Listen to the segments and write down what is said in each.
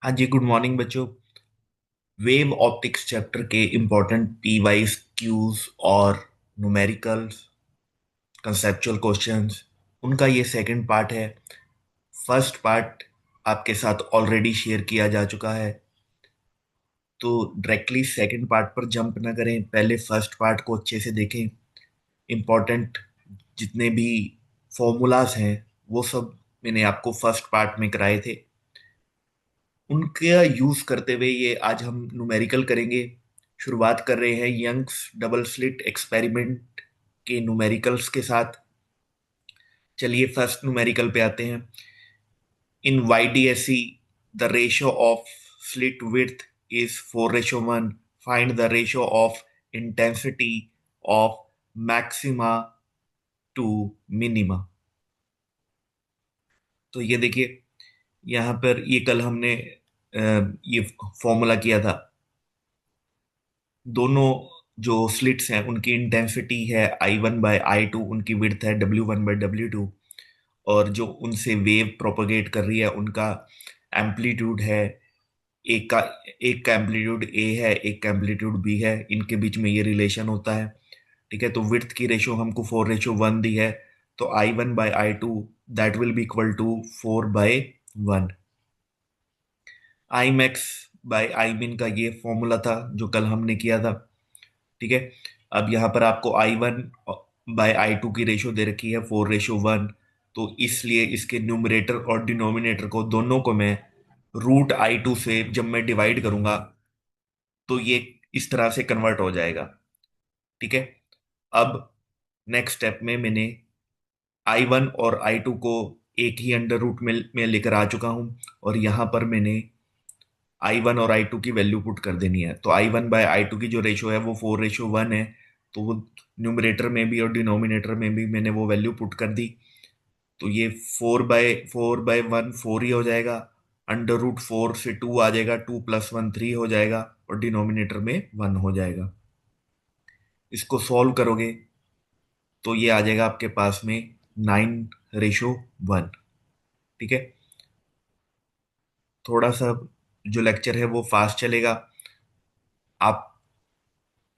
हाँ जी, good morning बच्चों। Wave optics chapter के इम्पोर्टेंट पी वाइज क्यूज और न्यूमेरिकल्स कंसेप्चुअल क्वेश्चंस, उनका ये सेकंड पार्ट है। फर्स्ट पार्ट आपके साथ ऑलरेडी शेयर किया जा चुका है, तो डायरेक्टली सेकंड पार्ट पर जंप ना करें, पहले फर्स्ट पार्ट को अच्छे से देखें। इम्पोर्टेंट जितने भी फॉर्मूलाज हैं वो सब मैंने आपको फर्स्ट पार्ट में कराए थे। उनका यूज करते हुए ये आज हम न्यूमेरिकल करेंगे। शुरुआत कर रहे हैं यंग्स डबल स्लिट एक्सपेरिमेंट के न्यूमेरिकल्स के साथ। चलिए फर्स्ट न्यूमेरिकल पे आते हैं। In YDSE the ratio of slit width is 4:1। Find the ratio of intensity of maxima to minima. तो ये देखिए, यहाँ पर ये कल हमने ये फॉर्मूला किया था। दोनों जो स्लिट्स हैं उनकी इंटेंसिटी है I1/I2, उनकी विड्थ है W1/W2, और जो उनसे वेव प्रोपगेट कर रही है उनका एम्पलीट्यूड है। एक का एक का एम्पलीट्यूड A है, एक का एम्पलीट्यूड B है, इनके बीच में ये रिलेशन होता है। ठीक है, तो विड्थ की रेशो हमको 4:1 दी है, तो I1/I2 that will be equal to 4/1। I max by I min का ये फॉर्मूला था जो कल हमने किया था। ठीक है, अब यहाँ पर आपको I1/I2 की रेशो दे रखी है 4:1, तो इसलिए इसके न्यूमरेटर और डिनोमिनेटर को दोनों को मैं √I2 से जब मैं डिवाइड करूंगा तो ये इस तरह से कन्वर्ट हो जाएगा। ठीक है, अब नेक्स्ट स्टेप में मैंने I1 और I2 को एक ही अंडर रूट में लेकर आ चुका हूं, और यहां पर मैंने I1 और I2 की वैल्यू पुट कर देनी है। तो I1/I2 की जो रेशो है वो 4:1 है, तो वो न्यूमरेटर में भी और डिनोमिनेटर में भी मैंने वो वैल्यू पुट कर दी। तो ये 4/1 4 ही हो जाएगा। √4 से 2 आ जाएगा, 2 + 1 3 हो जाएगा, और डिनोमिनेटर में 1 हो जाएगा। इसको सॉल्व करोगे तो ये आ जाएगा आपके पास में 9:1। ठीक है, थोड़ा सा जो लेक्चर है वो फास्ट चलेगा, आप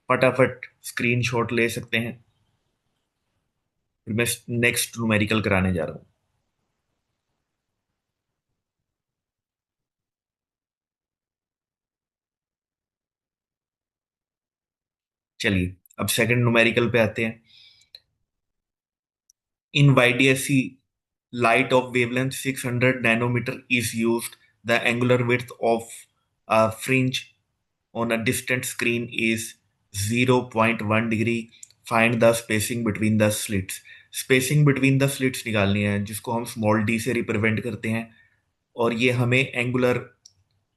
फटाफट स्क्रीनशॉट ले सकते हैं। फिर मैं नेक्स्ट न्यूमेरिकल कराने जा रहा हूँ। चलिए अब सेकंड न्यूमेरिकल पे आते हैं। In YDSE light of wavelength 600 nanometer is used. The angular width of a fringe on a distant screen is 0.1 degree. Find the spacing between the slits. Spacing between the slits निकालनी है, जिसको हम small D से represent करते हैं, और ये हमें एंगुलर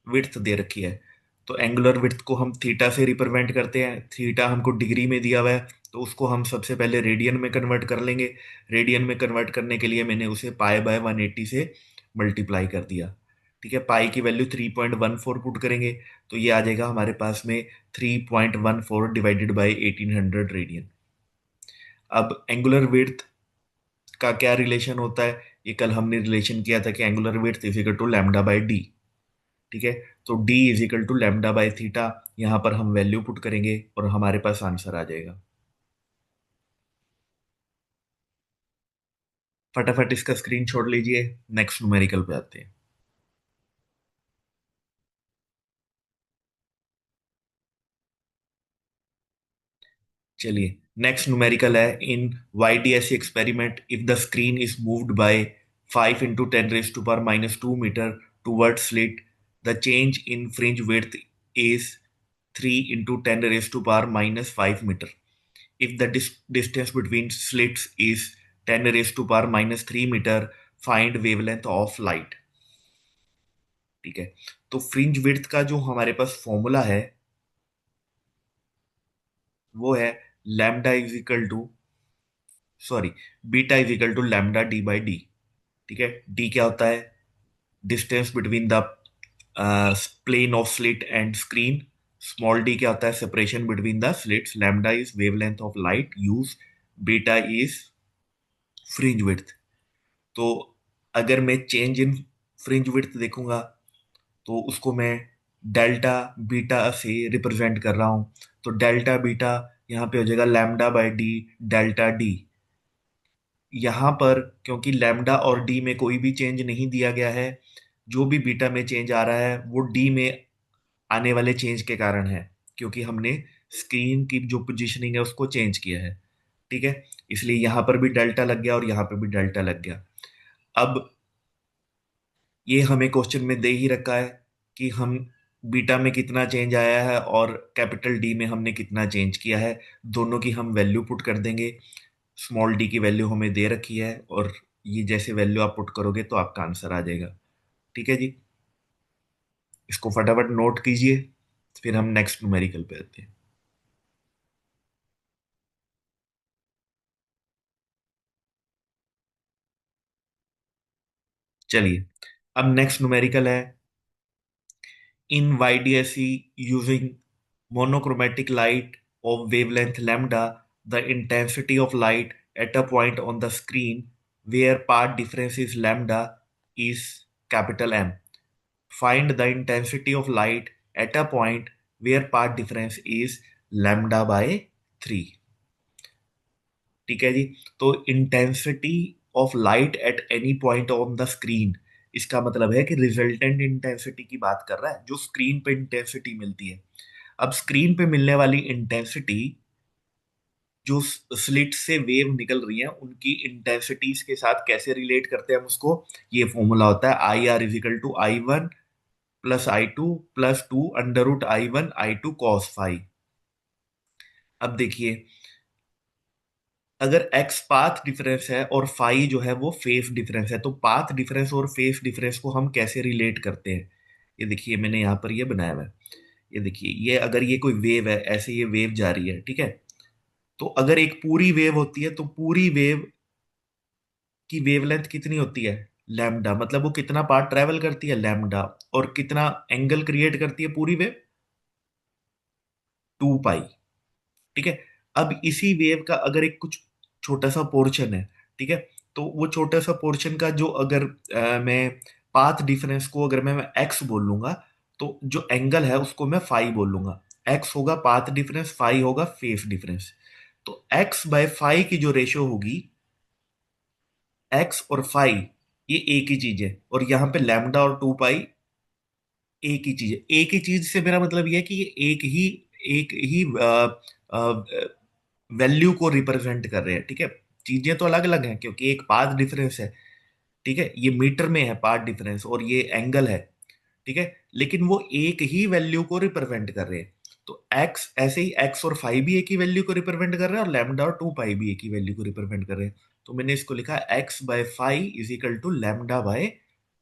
विड्थ दे रखी है। तो एंगुलर विड्थ को हम थीटा से रिप्रेजेंट करते हैं। थीटा हमको डिग्री में दिया हुआ है, तो उसको हम सबसे पहले रेडियन में कन्वर्ट कर लेंगे। रेडियन में कन्वर्ट करने के लिए मैंने उसे π/180 से मल्टीप्लाई कर दिया। ठीक है, पाई की वैल्यू 3.14 पुट करेंगे, तो ये आ जाएगा हमारे पास में 3.14 डिवाइडेड बाई 1800 रेडियन। अब एंगुलर विड्थ का क्या रिलेशन होता है, ये कल हमने रिलेशन किया था कि angular width is equal to λ/d। ठीक है, तो d इज इक्वल टू λ/थीटा। यहां पर हम वैल्यू पुट करेंगे और हमारे पास आंसर आ जाएगा। फटाफट इसका स्क्रीनशॉट लीजिए, नेक्स्ट न्यूमेरिकल पे आते हैं। चलिए नेक्स्ट न्यूमेरिकल है। In YDSE experiment if the screen is moved by 5 × 10⁻² metre toward slit, the change in fringe width is 3 × 10⁻⁻5 metre. If the distance between slits is 10⁻³ metre, find wavelength of light। ठीक है, तो fringe width का जो हमारे पास formula है वो है lambda is equal to, sorry, beta is equal to λ/d/d। ठीक है, डी क्या होता है, distance between the plane of slit and screen. Small D क्या होता है, separation between the slits. Lambda is wavelength of light use. Beta is fringe width. तो अगर मैं चेंज इन फ्रिंज विड्थ देखूंगा तो उसको मैं डेल्टा बीटा से रिप्रेजेंट कर रहा हूं। तो डेल्टा बीटा यहाँ पे हो जाएगा lambda by D delta D. यहाँ पर क्योंकि लैम्डा और डी में कोई भी चेंज नहीं दिया गया है, जो भी बीटा में चेंज आ रहा है वो डी में आने वाले चेंज के कारण है, क्योंकि हमने स्क्रीन की जो पोजीशनिंग है उसको चेंज किया है। ठीक है, इसलिए यहां पर भी डेल्टा लग गया और यहां पर भी डेल्टा लग गया। अब ये हमें क्वेश्चन में दे ही रखा है कि हम बीटा में कितना चेंज आया है और कैपिटल डी में हमने कितना चेंज किया है। दोनों की हम वैल्यू पुट कर देंगे। स्मॉल डी की वैल्यू हमें दे रखी है, और ये जैसे वैल्यू आप पुट करोगे तो आपका आंसर आ जाएगा। ठीक है जी, इसको फटाफट नोट कीजिए, फिर हम नेक्स्ट न्यूमेरिकल पे आते हैं। चलिए, अब नेक्स्ट न्यूमेरिकल है। In YDSE, using monochromatic light of wavelength lambda, the intensity of light at a point on the screen where path difference is lambda is capital M. Find the intensity of light at a point where path difference is lambda by 3. ठीक है जी। तो intensity of light at any point on the screen, इसका मतलब है कि resultant intensity की बात कर रहा है, जो स्क्रीन पे इंटेंसिटी मिलती है। अब स्क्रीन पे मिलने वाली इंटेंसिटी, जो स्लिट से वेव निकल रही है उनकी इंटेंसिटीज के साथ कैसे रिलेट करते हैं हम उसको, ये फॉर्मूला होता है I R is equal to I1 plus I2 plus 2 under root I1 I2 cos phi. अब देखिए, अगर x पाथ डिफरेंस है और फाई जो है वो फेस डिफरेंस है, तो पाथ डिफरेंस और फेस डिफरेंस को हम कैसे रिलेट करते हैं। ये देखिए, मैंने यहाँ पर ये बनाया हुआ है। ये देखिए, ये अगर ये कोई वेव है, ऐसे ये वेव जा रही है, ठीक है। तो अगर एक पूरी वेव होती है, तो पूरी वेव की वेवलेंथ कितनी होती है, लैम्डा। मतलब वो कितना पार्ट ट्रेवल करती है, लैम्डा। और कितना एंगल क्रिएट करती है पूरी वेव, 2 पाई। ठीक है। अब इसी वेव का अगर एक कुछ छोटा सा पोर्शन है, ठीक है, तो वो छोटा सा पोर्शन का जो अगर मैं पाथ डिफरेंस को अगर मैं एक्स बोल लूंगा, तो जो एंगल है उसको मैं फाई बोल लूंगा। एक्स होगा पाथ डिफरेंस, फाई होगा फेस डिफरेंस। तो एक्स बाय फाई की जो रेशियो होगी, एक्स और फाई ये एक ही चीज है, और यहाँ पे लैम्डा और 2 पाई एक ही चीज है। एक ही चीज से मेरा मतलब यह है कि ये एक ही वैल्यू को रिप्रेजेंट कर रहे हैं। ठीक है, चीजें तो अलग अलग हैं क्योंकि एक पाथ डिफरेंस है, ठीक है, ये मीटर में है पाथ डिफरेंस और ये एंगल है, ठीक है, लेकिन वो एक ही वैल्यू को रिप्रेजेंट कर रहे हैं। तो एक्स, ऐसे ही एक्स और फाइव भी एक ही वैल्यू को रिप्रेजेंट कर रहे हैं, और लैम्डा और 2 पाई भी एक ही वैल्यू को रिप्रेजेंट कर रहे हैं। तो मैंने इसको लिखा X by five is equal to lambda by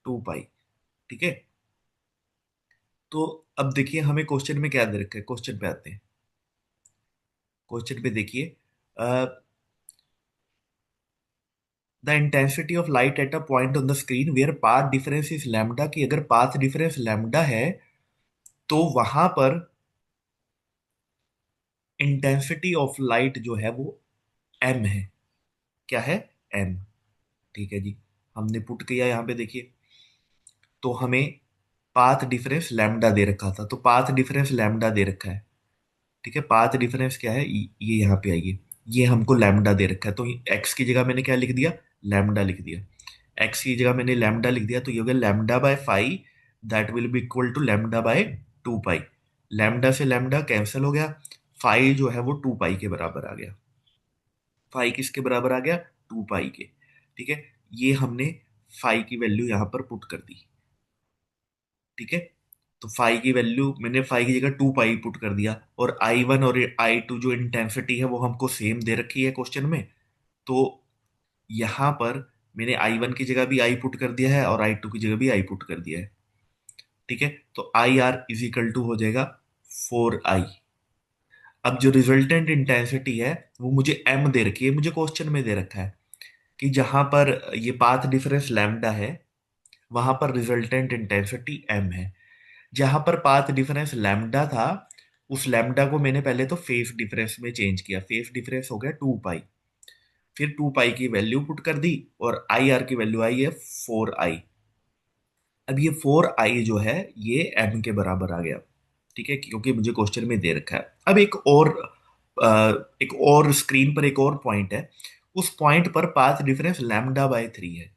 2 pi. ठीक है। तो अब देखिए हमें क्वेश्चन में क्या दे रखा है, क्वेश्चन पे आते हैं। क्वेश्चन पे देखिए, the intensity of light at a point on the screen where path difference is lambda, की अगर पाथ डिफरेंस लैम्डा है तो वहां पर इंटेंसिटी ऑफ लाइट जो है वो एम है। क्या है, एम। ठीक है जी, हमने पुट किया यहाँ पे देखिए। तो हमें पाथ डिफरेंस लैम्डा दे रखा था, तो पाथ डिफरेंस लैम्डा दे रखा है। ठीक है, पाथ डिफरेंस क्या है, ये यहाँ पे आइए, ये हमको लैम्डा दे रखा है। तो एक्स की जगह मैंने क्या लिख दिया, लैम्डा लिख दिया। एक्स की जगह मैंने लैम्डा लिख दिया, तो ये हो गया lambda by five, that will be equal to lambda by 2 pi. Lambda से लैम्डा कैंसिल हो गया, फाइव जो है वो 2 पाई के बराबर आ गया। फाइव किसके बराबर आ गया, 2 पाई के। ठीक है, ये हमने फाइव की वैल्यू यहाँ पर पुट कर दी। ठीक है, तो फाइव की वैल्यू मैंने फाइव की जगह 2 पाई पुट कर दिया, और I1 और I2 जो इंटेंसिटी है वो हमको सेम दे रखी है क्वेश्चन में। तो यहाँ पर मैंने I1 की जगह भी आई पुट कर दिया है और I2 की जगह भी आई पुट कर दिया है। ठीक है, तो I R is equal to हो जाएगा 4I। अब जो रिजल्टेंट इंटेंसिटी है वो मुझे एम दे रखी है, मुझे क्वेश्चन में दे रखा है कि जहां पर ये पाथ डिफरेंस लैम्डा है वहां पर रिजल्टेंट इंटेंसिटी एम है। जहां पर पाथ डिफरेंस लैम्डा था, उस लैम्डा को मैंने पहले तो फेस डिफरेंस में चेंज किया। फेस डिफरेंस हो गया 2 पाई, फिर 2 पाई की वैल्यू पुट कर दी, और आई आर की वैल्यू आई है 4I। अब ये 4i जो है ये m के बराबर आ गया। ठीक है, क्योंकि मुझे क्वेश्चन में दे रखा है। अब अ, एक और स्क्रीन पर एक और पॉइंट है। उस पॉइंट पर पाथ डिफरेंस λ/3 है।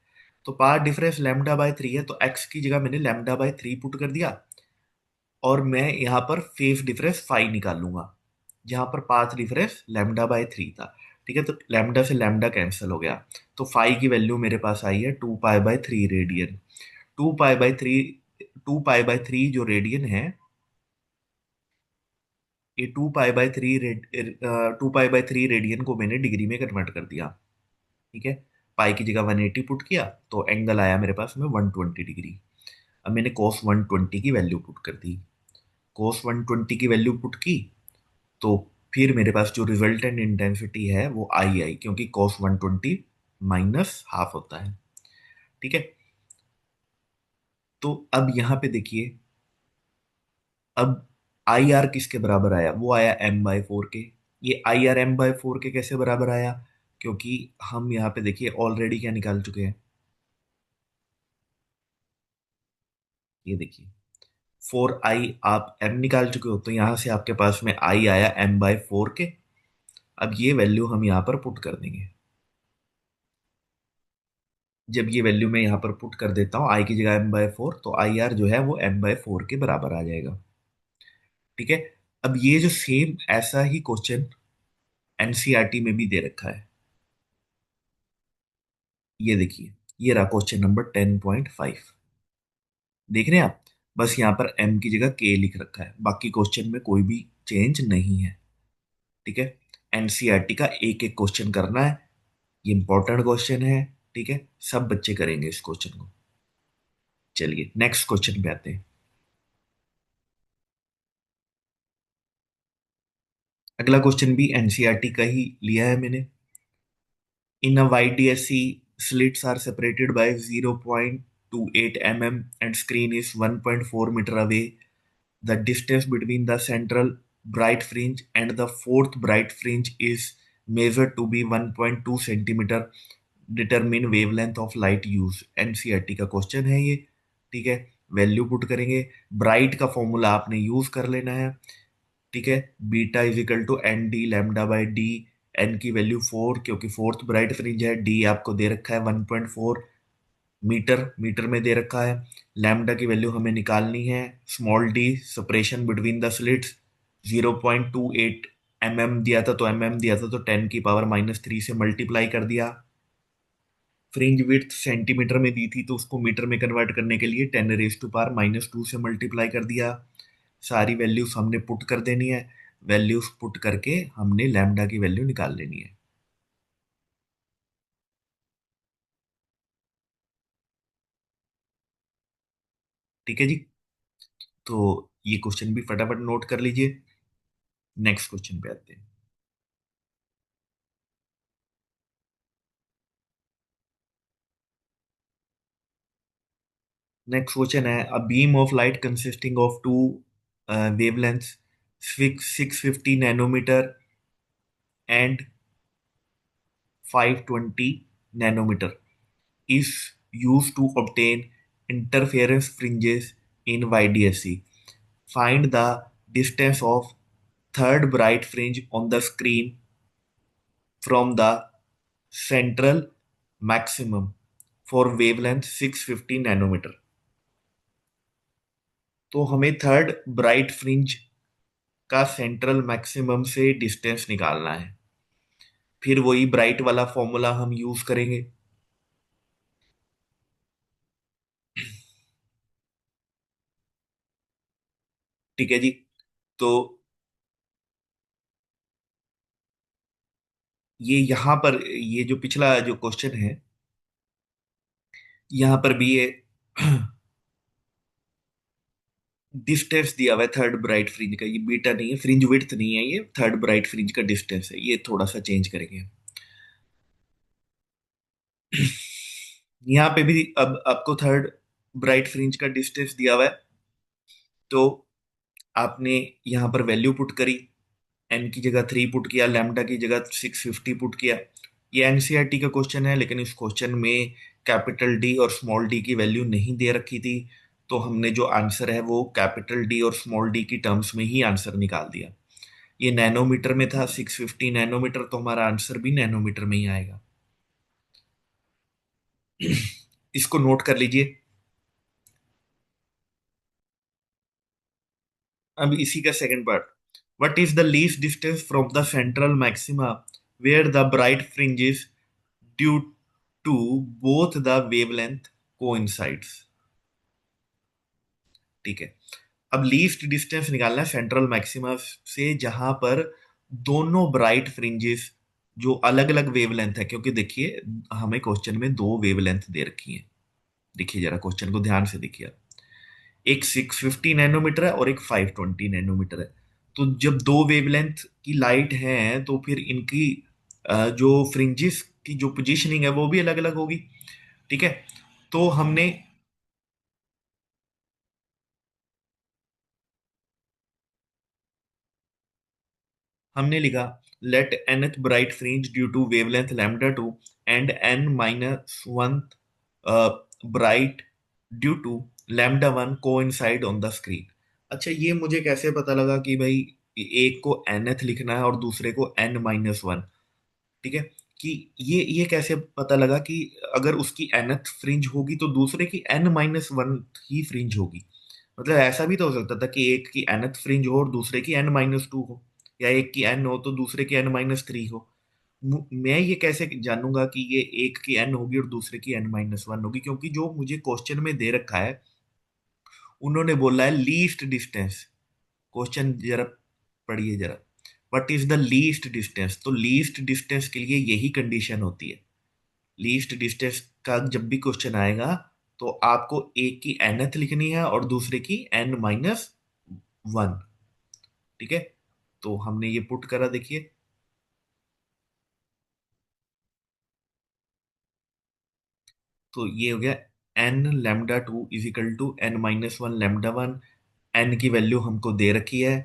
तो पाथ डिफरेंस λ/3 है, तो x की जगह मैंने λ/3 पुट कर दिया, और मैं यहाँ पर फेस डिफरेंस फाई निकालूंगा, जहां पर पाथ डिफरेंस λ/3 था। ठीक है, तो लैम्डा से लैम्डा कैंसिल हो गया, तो फाई की वैल्यू मेरे पास आई है 2π/3 रेडियन। 2π/3, 2π/3 जो रेडियन है, ये 2π/3 रेडियन को मैंने डिग्री में कन्वर्ट कर दिया। ठीक है, पाई की जगह 180 पुट किया, तो एंगल आया मेरे पास में 120 डिग्री। अब मैंने cos 120 की वैल्यू पुट कर दी। cos 120 की वैल्यू पुट की, तो फिर मेरे पास जो रिजल्टेंट इंटेंसिटी है वो आई, क्योंकि cos 120 माइनस हाफ होता है। ठीक है, तो अब यहाँ पे देखिए, अब आई आर किसके बराबर आया, वो आया m/4 के। ये आई आर m/4 के कैसे बराबर आया, क्योंकि हम यहाँ पे देखिए ऑलरेडी क्या निकाल चुके हैं। ये देखिए, 4i आप m निकाल चुके हो, तो यहाँ से आपके पास में आई आया m/4 के। अब ये वैल्यू हम यहाँ पर पुट कर देंगे। जब ये वैल्यू मैं यहाँ पर पुट कर देता हूँ, आई की जगह m/4, तो आई आर जो है वो m/4 के बराबर आ जाएगा। ठीक है, अब ये जो सेम ऐसा ही क्वेश्चन एनसीईआरटी में भी दे रखा है। ये देखिए, ये रहा क्वेश्चन नंबर 10.5। देख रहे हैं आप, बस यहाँ पर m की जगह k लिख रखा है, बाकी क्वेश्चन में कोई भी चेंज नहीं है। ठीक है, एनसीईआरटी का एक एक क्वेश्चन करना है, ये इंपॉर्टेंट क्वेश्चन है। ठीक है, सब बच्चे करेंगे इस क्वेश्चन को। चलिए नेक्स्ट क्वेश्चन पे आते हैं। अगला क्वेश्चन भी एनसीईआरटी का ही लिया है मैंने। इन अ YDSC, slits are separated by 0.28 mm and screen is 1.4 meter away. The distance between the central bright fringe and the fourth bright fringe is measured to be 1.2 centimeter. Determine wavelength of light used. NCERT का question है ये। ठीक है, value put करेंगे। Bright का formula आपने use कर लेना है। ठीक है, beta is equal to ND λ/d। N की वैल्यू 4, क्योंकि फोर्थ ब्राइट फ्रिंज है। डी आपको दे रखा है 1.4 मीटर, मीटर में दे रखा है। लैम्डा की वैल्यू हमें निकालनी है। Small D separation between the slits 0.28 mm दिया था, तो दिया था, तो 10⁻³ से मल्टीप्लाई कर दिया। फ्रिंज विड्थ सेंटीमीटर में दी थी, तो उसको मीटर में कन्वर्ट करने के लिए 10⁻² से मल्टीप्लाई कर दिया। सारी वैल्यूज हमने पुट कर देनी है। वैल्यूज पुट करके हमने लैम्डा की वैल्यू निकाल लेनी है। ठीक है जी, तो ये क्वेश्चन भी फटाफट नोट कर लीजिए। नेक्स्ट क्वेश्चन पे आते हैं। नेक्स्ट क्वेश्चन है, a beam of light consisting of two wavelengths 650 nanometre and 520 nanometer is used to obtain interference fringes in YDSC. Find the distance of third bright fringe on the screen from the central maximum for wavelength 650 nanometer. तो हमें third bright fringe का central maximum से distance निकालना है। फिर वही bright वाला formula हम यूज करेंगे। ठीक है जी, तो ये यहाँ पर ये जो पिछला जो क्वेश्चन है, यहाँ पर भी ये डिस्टेंस दिया हुआ है थर्ड ब्राइट फ्रिंज का। ये बीटा नहीं है, फ्रिंज विड्थ नहीं है, ये थर्ड ब्राइट फ्रिंज का डिस्टेंस है। ये थोड़ा सा चेंज करेंगे। यहाँ पे भी अब आपको थर्ड ब्राइट फ्रिंज का डिस्टेंस दिया हुआ है, तो आपने यहाँ पर वैल्यू पुट करी। एन की जगह 3 पुट किया, लैम्डा की जगह 650 पुट किया। ये एनसीईआरटी का क्वेश्चन है, लेकिन इस क्वेश्चन में कैपिटल डी और स्मॉल डी की वैल्यू नहीं दे रखी थी, तो हमने जो आंसर है वो कैपिटल डी और स्मॉल डी की टर्म्स में ही आंसर निकाल दिया। ये नैनोमीटर में था, 650 नैनोमीटर, तो हमारा आंसर भी नैनोमीटर में ही आएगा। इसको नोट कर लीजिए। अब इसी का second part. What is the least distance from the central maxima where the bright fringes due to both the wavelength coincides. ठीक है, अब लीस्ट डिस्टेंस निकालना है सेंट्रल मैक्सिमा से जहां पर दोनों ब्राइट फ्रिंजेस जो अलग अलग वेवलेंथ है, क्योंकि देखिए हमें क्वेश्चन में दो वेवलेंथ दे रखी है। देखिए जरा क्वेश्चन को ध्यान से देखिए, एक 650 नैनोमीटर है और एक 520 नैनोमीटर है। तो जब दो वेवलेंथ की लाइट है तो फिर इनकी जो फ्रिंजेस की जो पोजीशनिंग है वो भी अलग अलग होगी। ठीक है, तो हमने हमने लिखा let nth bright fringe due to wavelength lambda two and n minus one bright due to lambda one coincide on the screen. अच्छा, ये मुझे कैसे पता लगा कि भाई एक को nth लिखना है और दूसरे को n माइनस वन? ठीक है, कि ये कैसे पता लगा कि अगर उसकी nth फ्रिंज होगी तो दूसरे की n माइनस वन ही फ्रिंज होगी? मतलब ऐसा भी तो हो सकता था कि एक की nth फ्रिंज हो और दूसरे की n माइनस टू हो, या एक की n हो तो दूसरे की n माइनस थ्री हो। मैं ये कैसे जानूंगा कि ये एक की n होगी और दूसरे की n माइनस वन होगी? क्योंकि जो मुझे क्वेश्चन में दे रखा है, उन्होंने बोला है लीस्ट डिस्टेंस। क्वेश्चन जरा पढ़िए जरा, what is the least distance? तो लीस्ट डिस्टेंस के लिए यही कंडीशन होती है। लीस्ट डिस्टेंस का जब भी क्वेश्चन आएगा तो आपको एक की nth लिखनी है और दूसरे की n माइनस वन। ठीक है, तो हमने ये पुट करा, देखिए। तो ये हो गया n lambda two is equal to n minus one lambda one. n की वैल्यू हमको दे रखी है।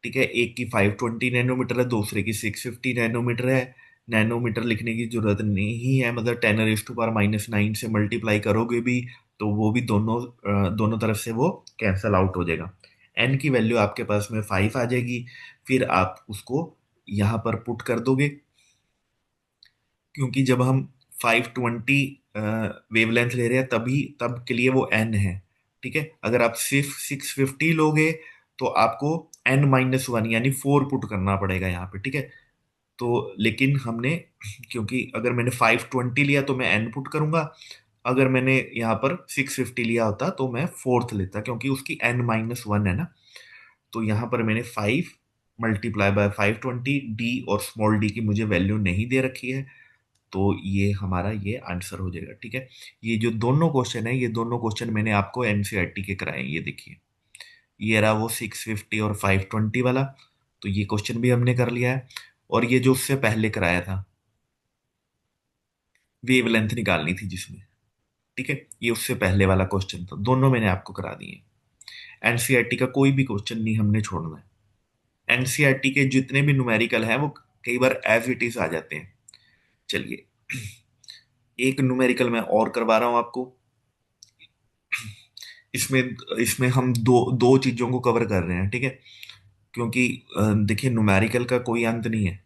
ठीक है, एक की 520 नैनोमीटर है, दूसरे की 650 नैनोमीटर है। नैनोमीटर लिखने की जरूरत नहीं है, मतलब 10⁻⁻⁹ से मल्टीप्लाई करोगे भी तो वो भी दोनों तरफ से वो कैंसल आउट हो जाएगा। n की वैल्यू आपके पास में 5 आ जाएगी। फिर आप उसको यहाँ पर पुट कर दोगे, क्योंकि जब हम 520 वेवलेंथ ले रहे हैं तभी तब के लिए वो n है। ठीक है, अगर आप सिर्फ 650 लोगे तो आपको n माइनस वन यानी फोर पुट करना पड़ेगा यहाँ पे। ठीक है, तो लेकिन हमने, क्योंकि अगर मैंने 520 लिया तो मैं n पुट करूंगा, अगर मैंने यहाँ पर 650 लिया होता तो मैं फोर्थ लेता, क्योंकि उसकी n माइनस वन है ना। तो यहाँ पर मैंने 5 मल्टीप्लाई बाय 520, डी और स्मॉल डी की मुझे वैल्यू नहीं दे रखी है, तो ये हमारा ये आंसर हो जाएगा। ठीक है, ये जो दोनों क्वेश्चन है, ये दोनों क्वेश्चन मैंने आपको एनसीईआरटी के कराए हैं। ये देखिए, ये रहा वो 650 और 520 वाला, तो ये क्वेश्चन भी हमने कर लिया है। और ये जो उससे पहले कराया था, वेवलेंथ निकालनी थी जिसमें, ठीक है, ये उससे पहले वाला क्वेश्चन था, दोनों मैंने आपको करा दिए। एनसीईआरटी का कोई भी क्वेश्चन नहीं हमने छोड़ना है। एनसीईआरटी के जितने भी न्यूमेरिकल हैं वो कई बार एज इट इज आ जाते हैं। चलिए, एक न्यूमेरिकल मैं और करवा रहा हूं आपको। इसमें इसमें हम दो दो चीजों को कवर कर रहे हैं। ठीक है, क्योंकि देखिए न्यूमेरिकल का कोई अंत नहीं है,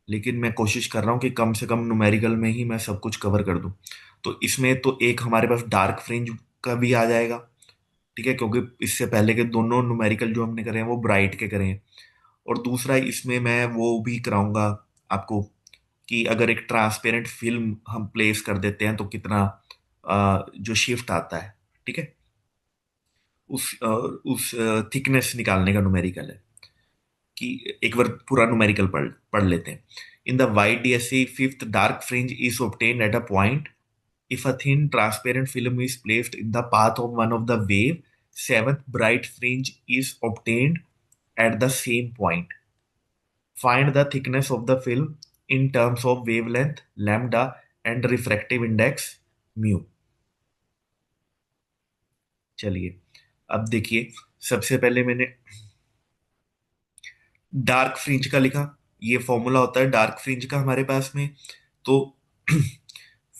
लेकिन मैं कोशिश कर रहा हूँ कि कम से कम न्यूमेरिकल में ही मैं सब कुछ कवर कर दूं। तो इसमें तो एक हमारे पास डार्क फ्रिंज का भी आ जाएगा। ठीक है, क्योंकि इससे पहले के दोनों न्यूमेरिकल जो हमने करे हैं वो ब्राइट के करे हैं। और दूसरा इसमें मैं वो भी कराऊंगा आपको कि अगर एक ट्रांसपेरेंट फिल्म हम प्लेस कर देते हैं तो कितना जो शिफ्ट आता है। ठीक है, उस थिकनेस निकालने का न्यूमेरिकल है। कि एक बार पूरा न्यूमेरिकल पढ़ पढ़ लेते हैं। In the wide DSC fifth dark fringe is obtained eight a point if a thin transparent film is placed in the path of one of the wave, seventh bright fringe is obtained at the same point. Find the thickness of the film in terms of wavelength lambda and refractive index mu. चलिए, अब देखिए, सबसे पहले मैंने dark fringe का लिखा। ये formula होता है डार्क फ्रिंज का हमारे पास में। तो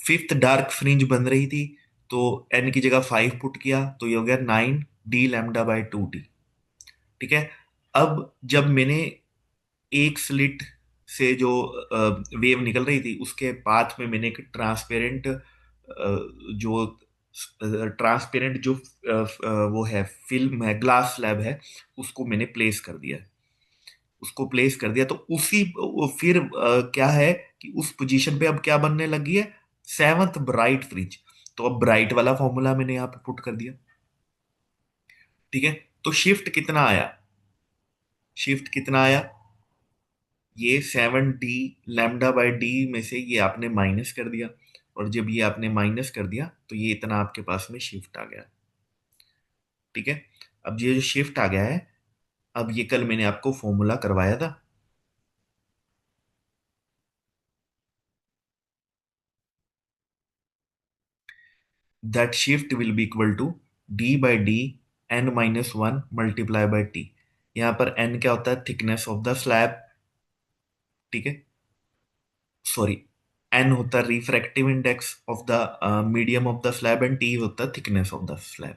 फिफ्थ डार्क फ्रिंज बन रही थी, तो एन की जगह 5 पुट किया, तो ये हो गया 9 d लैम्डा बाय 2t। ठीक है। अब जब मैंने एक स्लिट से जो वेव निकल रही थी उसके पाथ में मैंने एक ट्रांसपेरेंट जो ट्रांसपेरेंट जो वो है, फिल्म है, ग्लास स्लैब है, उसको मैंने प्लेस कर दिया। उसको प्लेस कर दिया तो उसी फिर क्या है कि उस पोजीशन पे अब क्या बनने लगी है, सेवंथ ब्राइट फ्रिज। तो अब ब्राइट वाला फॉर्मूला मैंने यहाँ पे पुट कर दिया। ठीक है। तो शिफ्ट कितना आया, शिफ्ट कितना आया, ये 7 d लैम्डा बाय डी में से ये आपने माइनस कर दिया, और जब ये आपने माइनस कर दिया तो ये इतना आपके पास में शिफ्ट आ गया। ठीक है। अब ये जो शिफ्ट आ गया है, अब ये कल मैंने आपको फॉर्मूला करवाया था। That shift will be equal to d/d n-1 × t। यहाँ पर n क्या होता है, थिकनेस ऑफ द स्लैब। ठीक है। सॉरी, n होता है refractive index of the medium of the slab, and t होता है thickness of the slab.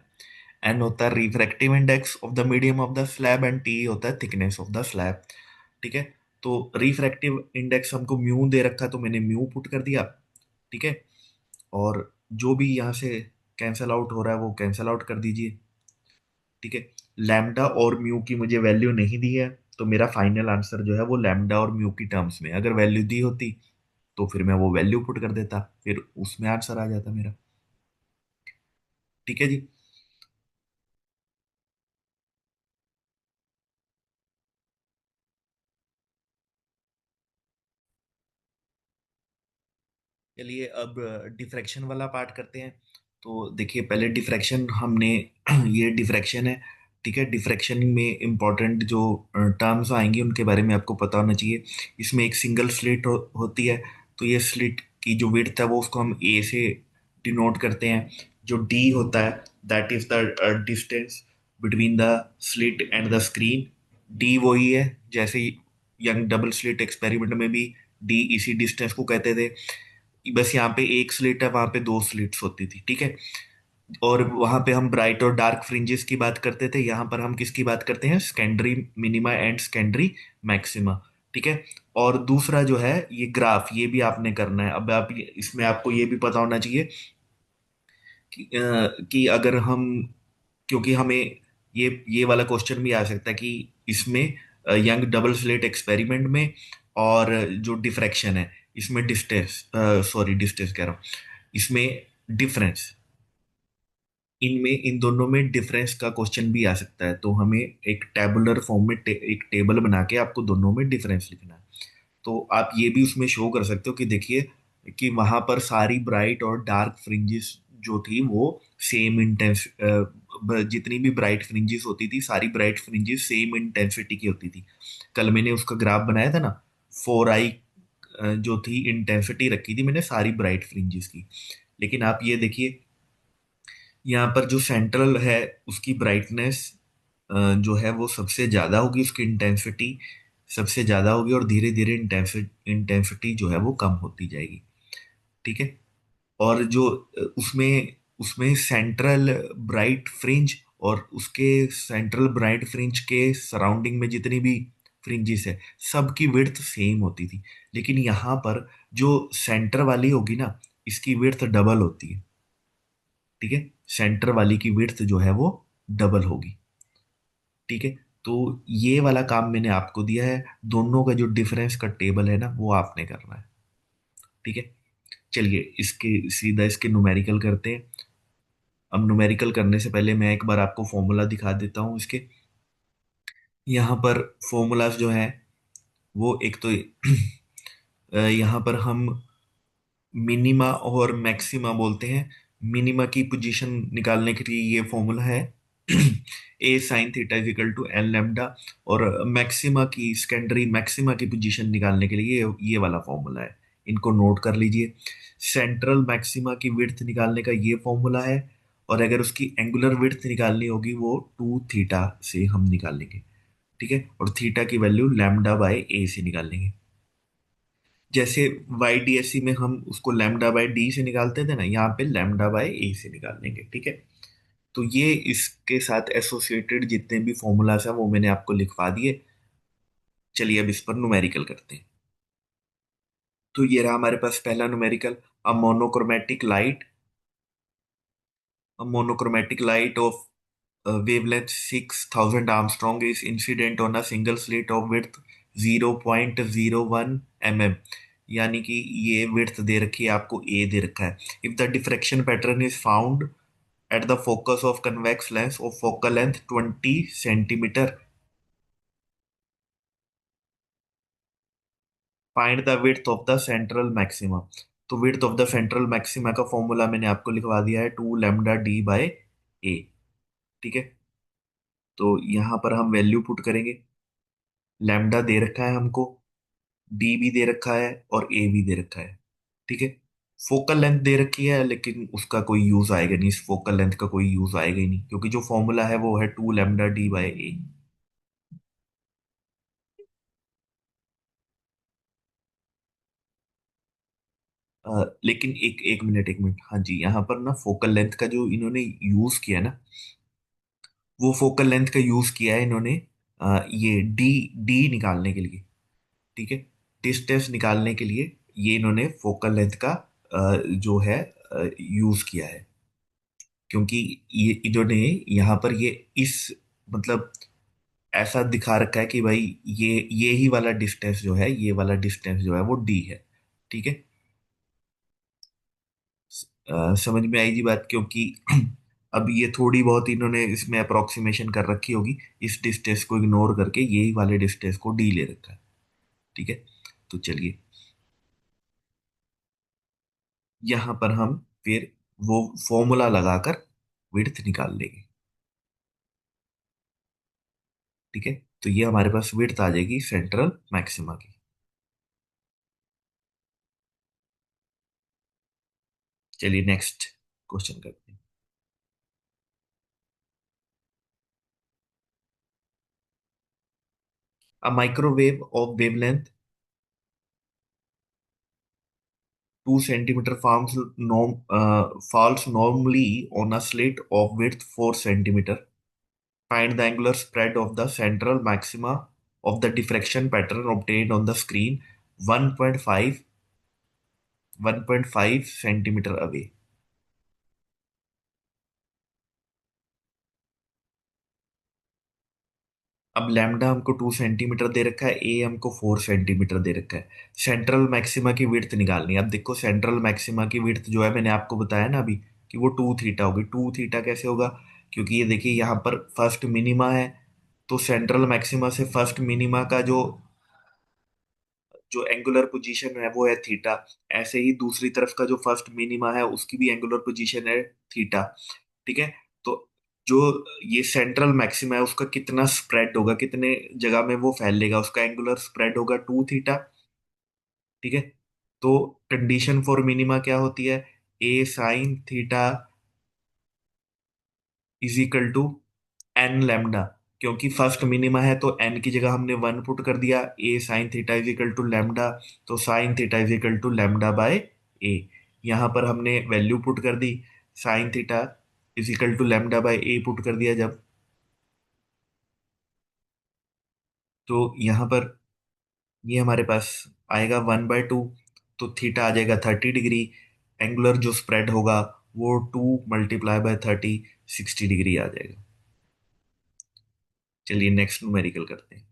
n होता है refractive index of the medium of the slab, and t होता है थिकनेस ऑफ द स्लैब। ठीक है। तो रिफ्रैक्टिव इंडेक्स हमको म्यू दे रखा, तो मैंने म्यू पुट कर दिया। ठीक है। और जो भी यहाँ से कैंसल आउट हो रहा है वो कैंसल आउट कर दीजिए। ठीक है। लैम्डा और म्यू की मुझे वैल्यू नहीं दी है, तो मेरा फाइनल आंसर जो है वो लैम्डा और म्यू की टर्म्स में, अगर वैल्यू दी होती तो फिर मैं वो वैल्यू पुट कर देता, फिर उसमें आंसर आ जाता मेरा। ठीक है जी। चलिए अब डिफ्रैक्शन वाला पार्ट करते हैं। तो देखिए पहले डिफ्रैक्शन हमने ये डिफ्रैक्शन है। ठीक है। डिफ्रैक्शन में इंपॉर्टेंट जो टर्म्स आएंगी उनके बारे में आपको पता होना चाहिए। इसमें एक सिंगल स्लिट होती है, तो ये स्लिट की जो विड्थ है वो उसको हम ए से डिनोट करते हैं। जो डी होता है that is the distance between the slit and the screen. D वही है जैसे यंग डबल स्लिट एक्सपेरिमेंट में भी डी इसी डिस्टेंस को कहते थे। बस यहाँ पे एक स्लिट है, वहां पे दो स्लिट्स होती थी। ठीक है। और वहां पे हम ब्राइट और डार्क फ्रिंजेस की बात करते थे, यहाँ पर हम किसकी बात करते हैं, secondary minima and secondary maxima. ठीक है। और दूसरा जो है ये ग्राफ, ये भी आपने करना है। अब आप इसमें आपको ये भी पता होना चाहिए कि अगर हम, क्योंकि हमें ये वाला क्वेश्चन भी आ सकता है कि इसमें यंग डबल स्लिट एक्सपेरिमेंट में और जो डिफ्रैक्शन है इसमें डिस्टेंस, सॉरी डिस्टेंस कह रहा हूँ, इसमें डिफरेंस, इनमें इन दोनों में डिफरेंस का क्वेश्चन भी आ सकता है। तो हमें एक टेबुलर फॉर्म में एक टेबल बना के आपको दोनों में डिफरेंस लिखना है। तो आप ये भी उसमें शो कर सकते हो कि देखिए कि वहां पर सारी ब्राइट और डार्क फ्रिंजेस जो थी वो सेम इंटेंस, जितनी भी ब्राइट फ्रिंजेस होती थी सारी ब्राइट फ्रिंजेस सेम इंटेंसिटी की होती थी। कल मैंने उसका ग्राफ बनाया था ना, 4i जो थी इंटेंसिटी रखी थी मैंने सारी ब्राइट फ्रिंजेस की। लेकिन आप ये देखिए यहाँ पर जो सेंट्रल है उसकी ब्राइटनेस जो है वो सबसे ज्यादा होगी, उसकी इंटेंसिटी सबसे ज्यादा होगी, और धीरे धीरे इंटेंसिटी जो है वो कम होती जाएगी। ठीक है। और जो उसमें उसमें सेंट्रल ब्राइट फ्रिंज और उसके सेंट्रल ब्राइट फ्रिंज के सराउंडिंग में जितनी भी फ्रिंजेस है सबकी विड्थ सेम होती थी। लेकिन यहाँ पर जो सेंटर वाली होगी ना, इसकी विड्थ डबल होती है। ठीक है। सेंटर वाली की विड्थ जो है वो डबल होगी। ठीक है। तो ये वाला काम मैंने आपको दिया है, दोनों का जो डिफरेंस का टेबल है ना वो आपने करना है। ठीक है। चलिए इसके सीधा इसके न्यूमेरिकल करते हैं। अब न्यूमेरिकल करने से पहले मैं एक बार आपको फॉर्मूला दिखा देता हूँ इसके। यहाँ पर फॉर्मूलाज जो है वो एक तो यहाँ पर हम मिनिमा और मैक्सिमा बोलते हैं। मिनिमा की पोजीशन निकालने के लिए ये फॉर्मूला है A sine theta is equal to N lambda. और मैक्सिमा की, सेकेंडरी मैक्सिमा की पोजीशन निकालने के लिए ये वाला फॉर्मूला है, इनको नोट कर लीजिए। सेंट्रल मैक्सिमा की विड्थ निकालने का ये फॉर्मूला है, और अगर उसकी एंगुलर विड्थ निकालनी होगी वो 2 थीटा से हम निकाल लेंगे। ठीक है। और थीटा की वैल्यू लैम्डा बाय ए से निकाल लेंगे। जैसे YDSC में हम उसको लैम्डा बाय डी से निकालते थे ना, यहाँ पे लैम्डा बाय ए से निकाल लेंगे, ठीक है। तो ये इसके साथ एसोसिएटेड जितने भी फॉर्मूलाज हैं वो मैंने आपको लिखवा दिए। चलिए अब इस पर न्यूमेरिकल करते हैं। तो ये रहा हमारे पास पहला numerical. A monochromatic light, a monochromatic light of wavelength 6000 Armstrong is incident on a single slit of width 0.01 mm। यानी कि ये विड्थ दे रखी है आपको, ए दे रखा है। If the diffraction pattern is found at the focus of convex lens of focal length 20 centimetre, find the width of the central maxima. तो width of the central maxima का फॉर्मूला मैंने आपको लिखवा दिया है, 2 लैम्डा डी बाय ए, ठीक है। तो यहां पर हम वैल्यू पुट करेंगे। लैम्डा दे रखा है हमको, डी भी दे रखा है और ए भी दे रखा है, ठीक है। फोकल लेंथ दे रखी है लेकिन उसका कोई यूज आएगा नहीं, इस फोकल लेंथ का कोई यूज आएगा ही नहीं, क्योंकि जो फॉर्मूला है वो है 2 लैम्डा डी बाय ए। लेकिन एक मिनट, हाँ जी, यहाँ पर ना फोकल लेंथ का जो इन्होंने यूज किया ना, वो फोकल लेंथ का यूज किया है इन्होंने ये डी डी निकालने के लिए, ठीक है। डिस्टेंस निकालने के लिए ये इन्होंने फोकल लेंथ का जो है यूज किया है, क्योंकि ये इन्होंने यहाँ पर ये इस मतलब ऐसा दिखा रखा है कि भाई ये ही वाला डिस्टेंस जो है, ये वाला डिस्टेंस जो है वो डी है, ठीक है। समझ में आई जी बात, क्योंकि अब ये थोड़ी बहुत इन्होंने इसमें अप्रोक्सीमेशन कर रखी होगी, इस डिस्टेंस को इग्नोर करके यही वाले डिस्टेंस को डी ले रखा है, ठीक है। तो चलिए यहाँ पर हम फिर वो फॉर्मूला लगाकर विड्थ निकाल लेंगे, ठीक है। तो ये हमारे पास विड्थ आ जाएगी सेंट्रल मैक्सिमा की। चलिए नेक्स्ट क्वेश्चन करते हैं। A microwave of wavelength 2 centimeter falls normally on a slit of width 4 centimeter. Find the angular spread of the central maxima of the diffraction pattern obtained on the screen 1.5 1.5 centimeter away। अब lambda हमको 2 centimetre दे रखा है, ए हमको 4 centimetre दे रखा है। Central maxima की width निकालनी है। अब देखो सेंट्रल मैक्सिमा की विड्थ जो है मैंने आपको बताया ना अभी, कि वो 2 थीटा होगी। 2 थीटा कैसे होगा, क्योंकि ये देखिए यहाँ पर फर्स्ट मिनिमा है, तो सेंट्रल मैक्सिमा से फर्स्ट मिनिमा का जो जो एंगुलर पोजीशन है वो है थीटा। ऐसे ही दूसरी तरफ का जो फर्स्ट मिनिमा है उसकी भी एंगुलर पोजीशन है थीटा, ठीक है। तो जो ये सेंट्रल मैक्सिमा है उसका कितना स्प्रेड होगा, कितने जगह में वो फैलेगा, उसका एंगुलर स्प्रेड होगा 2 थीटा, ठीक है। तो कंडीशन फॉर मिनिमा क्या होती है, A sine theta is equal to N lambda. क्योंकि फर्स्ट मिनिमा है तो एन की जगह हमने 1 पुट कर दिया, A sine theta is equal to lambda, तो sine theta is equal to lambda by A. यहाँ पर हमने वैल्यू पुट कर दी, sine theta is equal to lambda by A put कर दिया जब, तो यहाँ पर ये हमारे पास आएगा 1/2, तो थीटा आ जाएगा 30 डिग्री। एंगुलर जो स्प्रेड होगा वो 2 × 30 60 डिग्री आ जाएगा। चलिए नेक्स्ट न्यूमेरिकल करते हैं।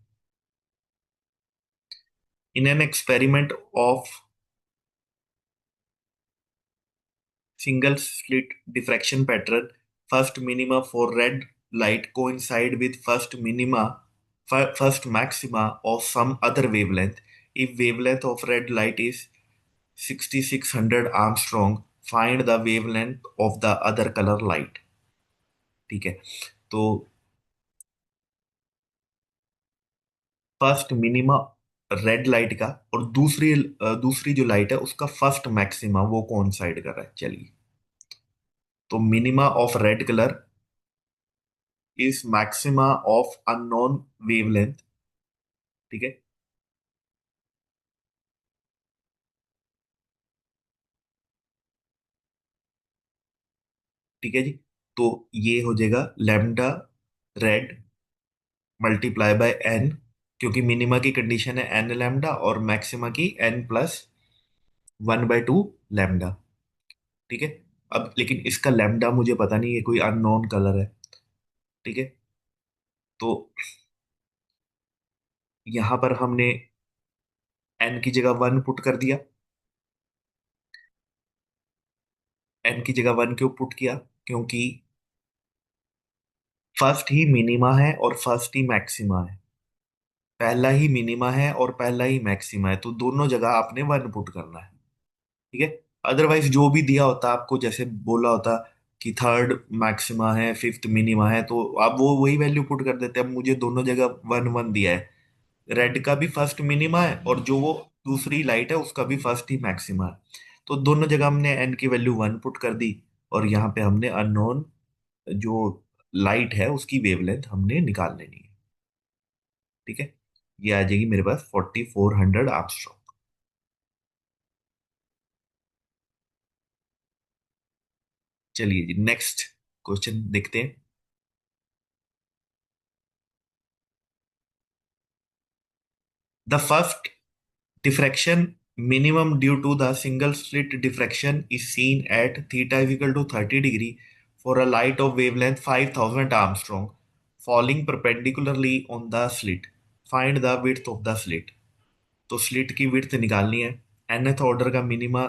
In an experiment of single slit diffraction pattern, first minima for red light coincide with first maxima of some other wavelength. If wavelength of red light is 6600 Armstrong, find the wavelength of the other color light, ठीक है। तो first minima red light का और दूसरी जो light है उसका first maxima वो कौन साइड कर रहा है, चलिए। तो minima of red colour is maxima of unknown wavelength, ठीक है। ठीक है जी। तो ये हो जाएगा lambda red multiply by N, क्योंकि मिनिमा की कंडीशन है एन लैम्डा और मैक्सिमा की एन प्लस 1/2 लैम्डा। ठीक है। अब लेकिन इसका लैम्डा मुझे पता नहीं है, कोई अननोन कलर है। ठीक है। तो यहां पर हमने एन की जगह 1 पुट कर दिया। एन की जगह 1 क्यों पुट किया? क्योंकि फर्स्ट ही मिनिमा है और फर्स्ट ही मैक्सिमा है। पहला ही मिनिमा है और पहला ही मैक्सिमा है, तो दोनों जगह आपने 1 पुट करना है। ठीक है। अदरवाइज जो भी दिया होता आपको, जैसे बोला होता कि थर्ड मैक्सिमा है फिफ्थ मिनिमा है, तो आप वो वही वैल्यू पुट कर देते। अब मुझे दोनों जगह 1 1 दिया है। रेड का भी फर्स्ट मिनिमा है और जो वो दूसरी लाइट है उसका भी फर्स्ट ही मैक्सिमा है। तो दोनों जगह हमने एन की वैल्यू 1 पुट कर दी। और यहाँ पे हमने अननोन जो लाइट है उसकी वेवलेंथ हमने निकाल लेनी है। ठीक है। ये आ जाएगी मेरे पास 4400 आर्मस्ट्रॉन्ग। चलिए जी, नेक्स्ट क्वेश्चन देखते हैं। The first diffraction minimum due to the single slit diffraction is seen at theta is equal to 30 degree for a light of wavelength 5000 Armstrong falling perpendicularly on the slit. Find the width of the slit. तो slit की width निकालनी है। nth order का minima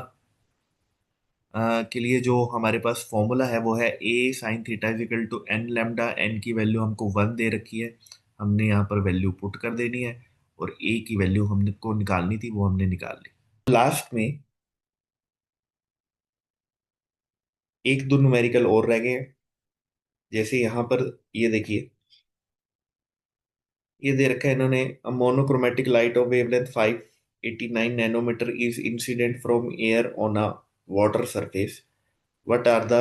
के लिए जो हमारे पास formula है वो है a sin theta is equal to N lambda. एन की वैल्यू हमको 1 दे रखी है, हमने यहाँ पर वैल्यू पुट कर देनी है। और a की वैल्यू हमने को निकालनी थी, वो हमने निकाल ली। लास्ट में एक दो न्यूमेरिकल और रह गए हैं। जैसे यहाँ पर ये देखिए, ये दे रखा है इन्होंने, monochromatic light of wavelength 589 nanometre is incident from air on a water surface. What are the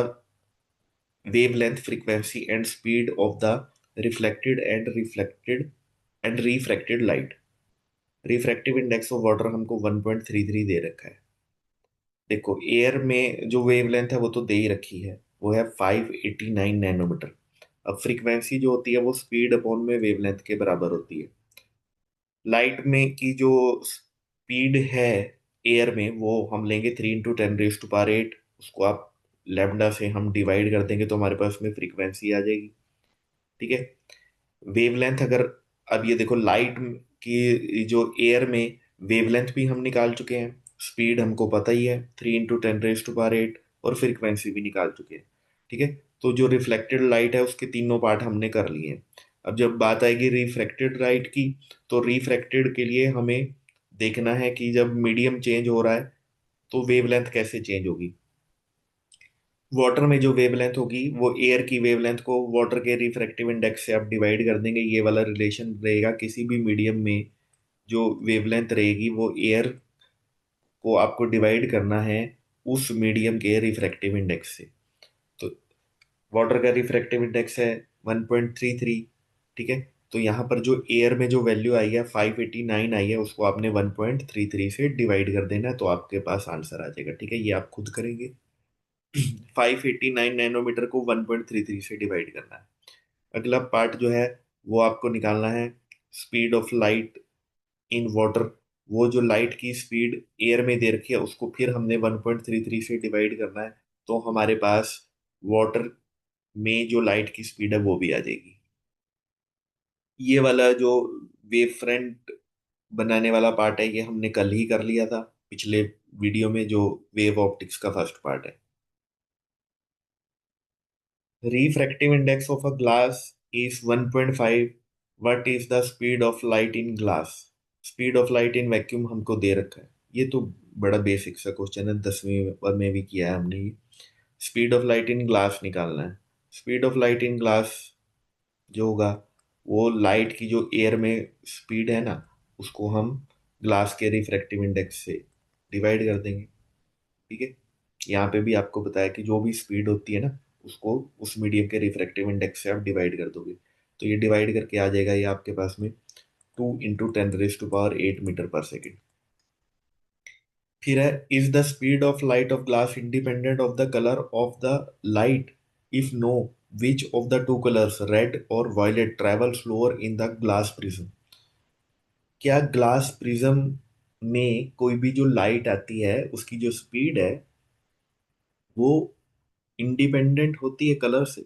wavelength, frequency and speed of the reflected and refracted light? Refractive index of water हमको 1.33 दे रखा है। देखो एयर में जो wavelength है वो तो दे ही रखी है, वो है 589 नैनोमीटर। अब फ्रीक्वेंसी जो होती है वो स्पीड अपॉन में वेवलेंथ के बराबर होती है। लाइट में की जो स्पीड है एयर में, वो हम लेंगे 3 × 10⁻⁸ उसको आप लैम्डा से हम डिवाइड कर देंगे तो हमारे पास में फ्रीक्वेंसी आ जाएगी। ठीक है। वेवलेंथ अगर, अब ये देखो लाइट की जो एयर में वेवलेंथ भी हम निकाल चुके हैं, स्पीड हमको पता ही है 3 × 10⁸ और फ्रीक्वेंसी भी निकाल चुके हैं। ठीक है। तो जो रिफ्लेक्टेड लाइट है उसके तीनों पार्ट हमने कर लिए हैं। अब जब बात आएगी रिफ्रैक्टेड लाइट की, तो रिफ्रैक्टेड के लिए हमें देखना है कि जब मीडियम चेंज हो रहा है तो वेवलेंथ कैसे चेंज होगी। वाटर में जो वेवलेंथ होगी वो एयर की वेवलेंथ को वाटर के रिफ्रैक्टिव इंडेक्स से आप डिवाइड कर देंगे। ये वाला रिलेशन रहेगा किसी भी मीडियम में। जो वेवलेंथ रहेगी वो एयर को आपको डिवाइड करना है उस मीडियम के रिफ्रैक्टिव इंडेक्स से। तो वाटर का रिफ्रैक्टिव इंडेक्स है 1.33। ठीक है। तो यहाँ पर जो एयर में जो वैल्यू आई है 589 आई है, उसको आपने 1.33 से डिवाइड कर देना है तो आपके पास आंसर आ जाएगा। ठीक है। ये आप खुद करेंगे। 589 नैनोमीटर को 1.33 से डिवाइड करना है। अगला पार्ट जो है वो आपको निकालना है speed of light in water. वो जो लाइट की स्पीड एयर में दे रखी है उसको फिर हमने 1.33 से डिवाइड करना है, तो हमारे पास वाटर में जो लाइट की स्पीड है वो भी आ जाएगी। ये वाला जो वेव फ्रंट बनाने वाला पार्ट है ये हमने कल ही कर लिया था पिछले वीडियो में, जो वेव ऑप्टिक्स का फर्स्ट पार्ट है। Refractive index of a glass is 1.5. What is the speed of light in glass? Speed of light in vacuum हमको दे रखा है। ये तो बड़ा बेसिक सा क्वेश्चन है, 10वीं में भी किया है हमने ये। Speed of light in glass निकालना है। Speed of light in glass जो होगा वो लाइट की जो एयर में स्पीड है ना, उसको हम ग्लास के रिफ्रैक्टिव इंडेक्स से डिवाइड कर देंगे। ठीक है। यहाँ पे भी आपको बताया कि जो भी स्पीड होती है ना उसको उस मीडियम के रिफ्रैक्टिव इंडेक्स से आप डिवाइड कर दोगे, तो ये डिवाइड करके आ जाएगा ये आपके पास में 2 × 10⁻⁸मीटर पर सेकेंड। फिर है, is the speed of light of glass independent of the colour of the light? If no, which of the two colours red और violet travel slower in the glass prism? क्या ग्लास प्रिज्म में कोई भी जो light आती है उसकी जो स्पीड है वो इंडिपेंडेंट होती है कलर से?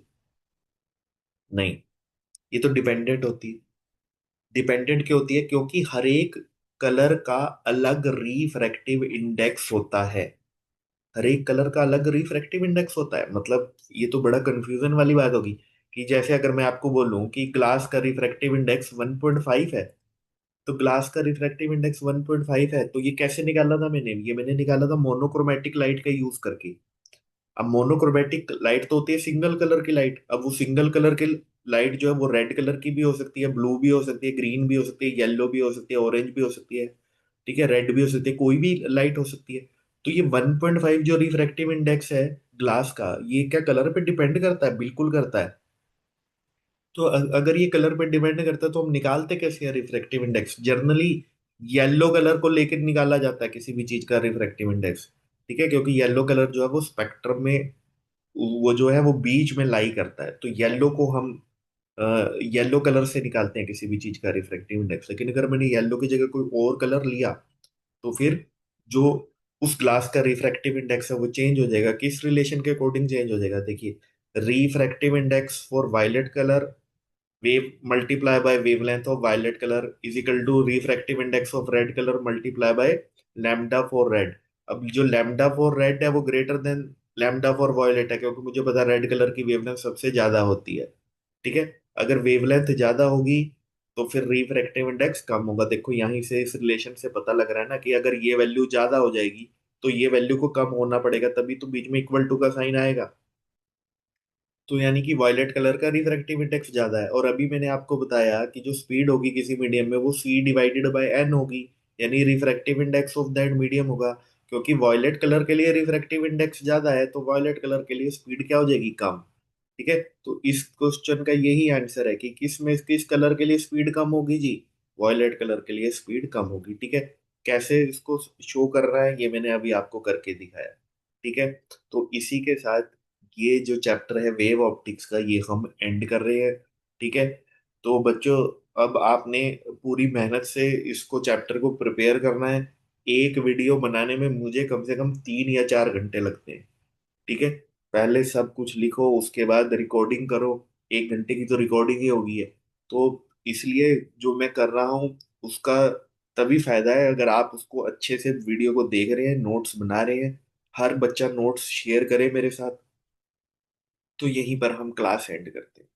नहीं, ये तो डिपेंडेंट होती है। डिपेंडेंट क्यों होती है? क्योंकि हर एक कलर का अलग रिफ्रैक्टिव इंडेक्स होता है। हर एक कलर का अलग रिफ्रैक्टिव इंडेक्स होता है, मतलब ये तो बड़ा कंफ्यूजन वाली बात होगी कि जैसे अगर मैं आपको बोलूं कि ग्लास का रिफ्रैक्टिव इंडेक्स 1.5 है, तो ग्लास का रिफ्रैक्टिव इंडेक्स 1.5 है, तो ये कैसे निकाला था मैंने? ये मैंने निकाला था मोनोक्रोमेटिक लाइट का यूज करके। अब मोनोक्रोमेटिक लाइट तो होती है सिंगल कलर की लाइट। अब वो सिंगल कलर की लाइट जो है वो रेड कलर की भी हो सकती है, ब्लू भी हो सकती है, ग्रीन भी हो सकती है, येलो भी हो सकती है, ऑरेंज भी हो सकती है, ठीक है, रेड भी हो सकती है, कोई भी लाइट हो सकती है। तो ये 1.5 जो रिफ्रैक्टिव इंडेक्स है ग्लास का, ये क्या कलर पे डिपेंड करता है? बिल्कुल करता है। तो अगर ये कलर पे डिपेंड करता है तो हम निकालते कैसे हैं refractive index? Generally yellow colour को लेकर निकाला जाता है किसी भी चीज का रिफ्रैक्टिव इंडेक्स, ठीक है, क्योंकि येलो कलर जो है वो स्पेक्ट्रम में, वो जो है वो बीच में लाई करता है, तो येलो को हम येलो कलर से निकालते हैं किसी भी चीज का रिफ्रैक्टिव इंडेक्स। लेकिन अगर मैंने येलो की जगह कोई और कलर लिया तो फिर जो उस ग्लास का रिफ्रैक्टिव इंडेक्स है वो चेंज हो जाएगा। किस रिलेशन के अकॉर्डिंग चेंज हो जाएगा? देखिए, refractive index for violet colour, wave multiply by wavelength of violet colour is equal to refractive index of red colour multiply by lambda for red. अब जो लैम्डा फॉर रेड है वो greater than lambda for violet है, क्योंकि मुझे पता है red colour की वेवलेंथ सबसे ज्यादा होती है, ठीक है। अगर वेवलेंथ ज्यादा होगी तो फिर रिफ्रैक्टिव इंडेक्स कम होगा। देखो यहीं से इस रिलेशन से पता लग रहा है ना कि अगर ये वैल्यू ज्यादा हो जाएगी तो ये वैल्यू को कम होना पड़ेगा, तभी तो बीच में इक्वल टू का साइन आएगा। तो यानी कि वॉयलेट कलर का रिफ्रैक्टिव इंडेक्स ज्यादा है। और अभी मैंने आपको बताया कि जो स्पीड होगी किसी मीडियम में वो सी डिवाइडेड बाय एन होगी, यानी refractive index of that medium होगा। क्योंकि वॉयलेट कलर के लिए रिफ्रैक्टिव इंडेक्स ज्यादा है तो वॉयलेट कलर के लिए स्पीड क्या हो जाएगी? कम, ठीक है। तो इस क्वेश्चन का यही आंसर है कि किस कलर के लिए स्पीड कम होगी जी? वॉयलेट कलर के लिए स्पीड कम होगी, ठीक है। कैसे इसको शो कर रहा है ये मैंने अभी आपको करके दिखाया, ठीक है। तो इसी के साथ ये जो चैप्टर है वेव ऑप्टिक्स का ये हम एंड कर रहे हैं, ठीक है। तो बच्चों, अब आपने पूरी मेहनत से इसको चैप्टर को प्रिपेयर करना है। एक वीडियो बनाने में मुझे कम से कम 3 या 4 घंटे लगते हैं, ठीक है। पहले सब कुछ लिखो, उसके बाद रिकॉर्डिंग करो। 1 घंटे की तो रिकॉर्डिंग ही होगी है। तो इसलिए जो मैं कर रहा हूँ उसका तभी फायदा है अगर आप उसको अच्छे से वीडियो को देख रहे हैं, नोट्स बना रहे हैं। हर बच्चा नोट्स शेयर करे मेरे साथ। तो यहीं पर हम क्लास एंड करते हैं।